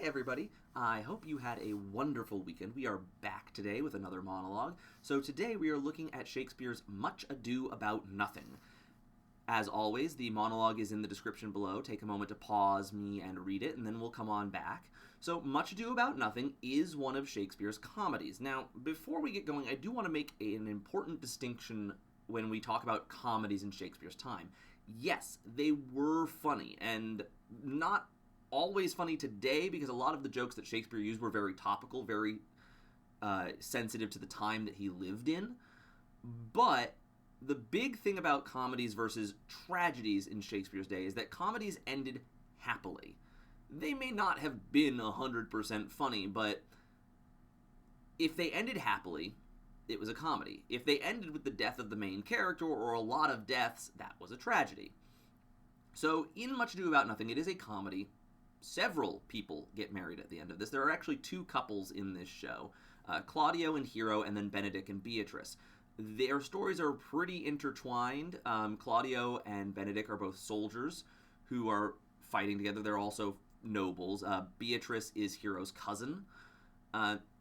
Hi, everybody. I hope you had a wonderful weekend. We are back today with another monologue. So today we are looking at Shakespeare's Much Ado About Nothing. As always, the monologue is in the description below. Take a moment to pause me and read it, and then we'll come on back. So, Much Ado About Nothing is one of Shakespeare's comedies. Now, before we get going, I do want to make an important distinction when we talk about comedies in Shakespeare's time. Yes, they were funny, and not always funny today, because a lot of the jokes that Shakespeare used were very topical, very sensitive to the time that he lived in. But the big thing about comedies versus tragedies in Shakespeare's day is that comedies ended happily. They may not have been 100% funny, but if they ended happily, it was a comedy. If they ended with the death of the main character or a lot of deaths, that was a tragedy. So in Much Ado About Nothing, it is a comedy. Several people get married at the end of this. There are actually two couples in this show, Claudio and Hero, and then Benedick and Beatrice. Their stories are pretty intertwined. Claudio and Benedick are both soldiers who are fighting together. They're also nobles. Beatrice is Hero's cousin.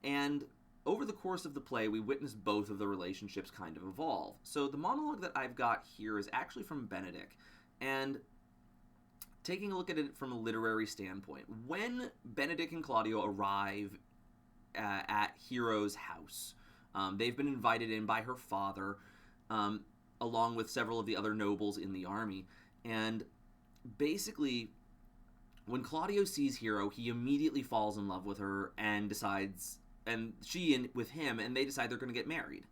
And over the course of the play, we witness both of the relationships kind of evolve. So the monologue that I've got here is actually from Benedick. And taking a look at it from a literary standpoint, when Benedick and Claudio arrive at Hero's house, they've been invited in by her father, along with several of the other nobles in the army. And basically, when Claudio sees Hero, he immediately falls in love with her and decides, and she with him, and they decide they're going to get married.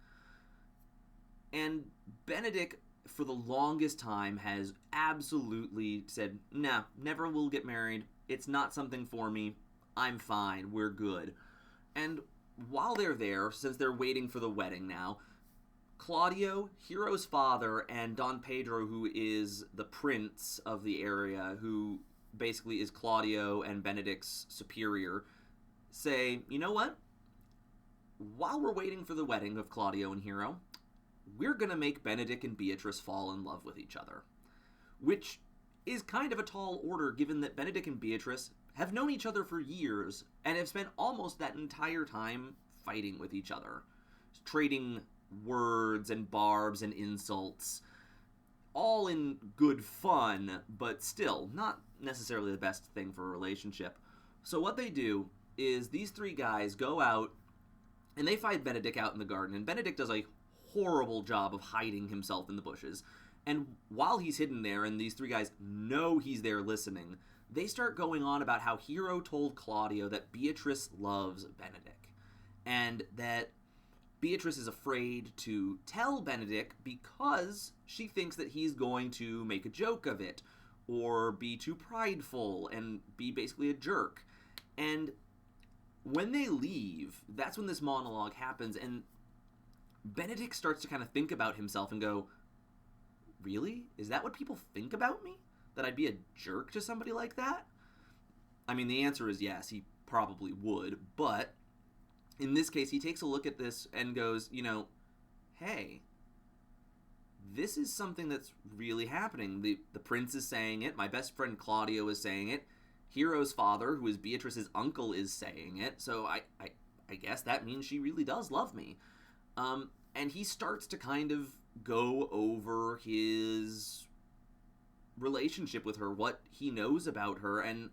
And Benedick, for the longest time, has absolutely said, nah, never will get married. It's not something for me. I'm fine. We're good. And while they're there, since they're waiting for the wedding now, Claudio, Hero's father, and Don Pedro, who is the prince of the area, who basically is Claudio and Benedick's superior, say, you know what? While we're waiting for the wedding of Claudio and Hero, we're going to make Benedick and Beatrice fall in love with each other. Which is kind of a tall order, given that Benedick and Beatrice have known each other for years and have spent almost that entire time fighting with each other, trading words and barbs and insults, all in good fun, but still not necessarily the best thing for a relationship. So what they do is these three guys go out and they find Benedick out in the garden, and Benedick does a horrible job of hiding himself in the bushes. And while he's hidden there and these three guys know he's there listening, they start going on about how Hero told Claudio that Beatrice loves Benedick, and that Beatrice is afraid to tell Benedick because she thinks that he's going to make a joke of it or be too prideful and be basically a jerk. And when they leave, that's when this monologue happens, and Benedick starts to kind of think about himself and go, really? Is that what people think about me? That I'd be a jerk to somebody like that? I mean, the answer is yes, he probably would, but in this case, he takes a look at this and goes, hey, this is something that's really happening. The prince is saying it, my best friend Claudio is saying it, Hero's father, who is Beatrice's uncle, is saying it, so I guess that means she really does love me. And he starts to kind of go over his relationship with her, what he knows about her, and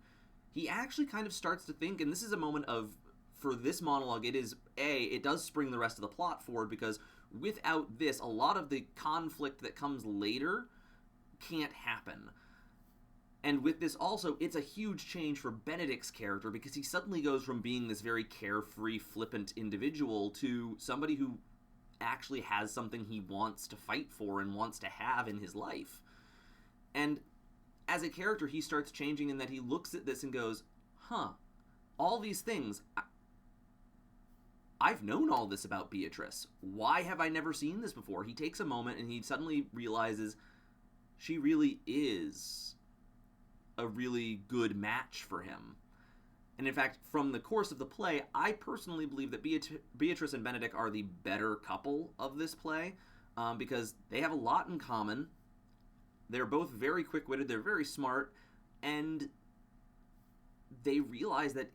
he actually kind of starts to think, and this is a moment of, for this monologue, it does spring the rest of the plot forward, because without this, a lot of the conflict that comes later can't happen. And with this also, it's a huge change for Benedick's character, because he suddenly goes from being this very carefree, flippant individual to somebody who actually has something he wants to fight for and wants to have in his life. And as a character, he starts changing in that he looks at this and goes, all these things, I've known all this about Beatrice. Why have I never seen this before? He takes a moment and he suddenly realizes she really is a really good match for him. And in fact, from the course of the play, I personally believe that Beatrice and Benedick are the better couple of this play, because they have a lot in common. They're both very quick-witted, they're very smart, and they realize that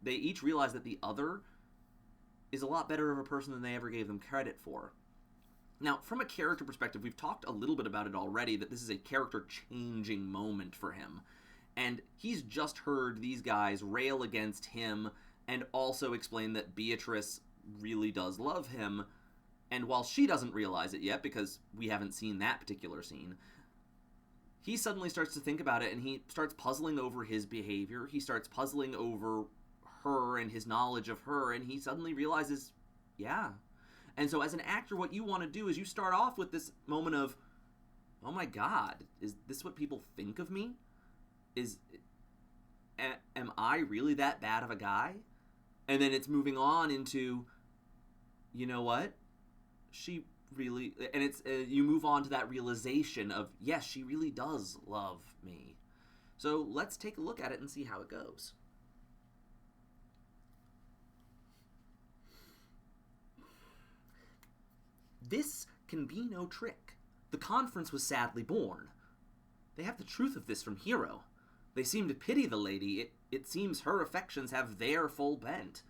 they each realize that the other is a lot better of a person than they ever gave them credit for. Now, from a character perspective, we've talked a little bit about it already, that this is a character-changing moment for him. And he's just heard these guys rail against him and also explain that Beatrice really does love him. And while she doesn't realize it yet, because we haven't seen that particular scene, he suddenly starts to think about it, and he starts puzzling over his behavior. He starts puzzling over her and his knowledge of her, and he suddenly realizes, yeah. And so as an actor, what you want to do is you start off with this moment of, oh my god, is this what people think of me? Am I really that bad of a guy? And then it's moving on into, you know what? She really, and it's you move on to that realization of, yes, she really does love me. So let's take a look at it and see how it goes. This can be no trick. The conference was sadly borne. They have the truth of this from Hero. They seem to pity the lady. It seems her affections have their full bent.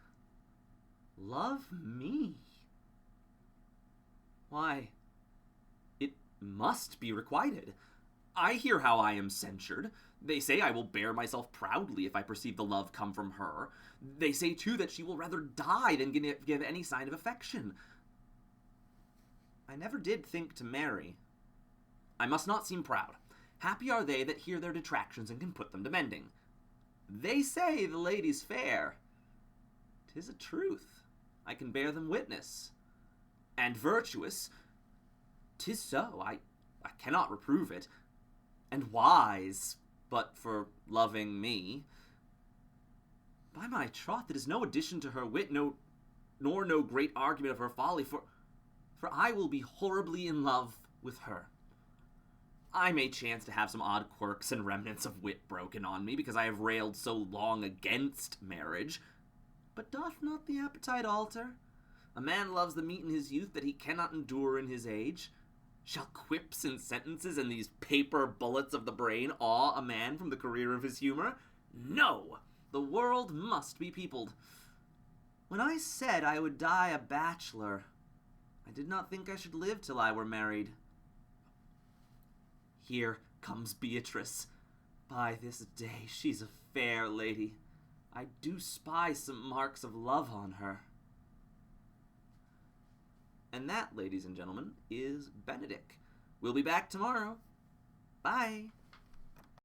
Love me? Why, it must be requited. I hear how I am censured. They say I will bear myself proudly if I perceive the love come from her. They say, too, that she will rather die than give any sign of affection. I never did think to marry. I must not seem proud. Happy are they that hear their detractions and can put them to mending. They say the lady's fair. 'Tis a truth. I can bear them witness. And virtuous. 'Tis so. I cannot reprove it. And wise, but for loving me. By my troth, it is no addition to her wit, nor no great argument of her folly, for I will be horribly in love with her. I may chance to have some odd quirks and remnants of wit broken on me, because I have railed so long against marriage. But doth not the appetite alter? A man loves the meat in his youth that he cannot endure in his age. Shall quips and sentences and these paper bullets of the brain awe a man from the career of his humour? No! The world must be peopled. When I said I would die a bachelor, I did not think I should live till I were married. Here comes Beatrice. By this day, she's a fair lady. I do spy some marks of love on her. And that, ladies and gentlemen, is Benedict. We'll be back tomorrow. Bye.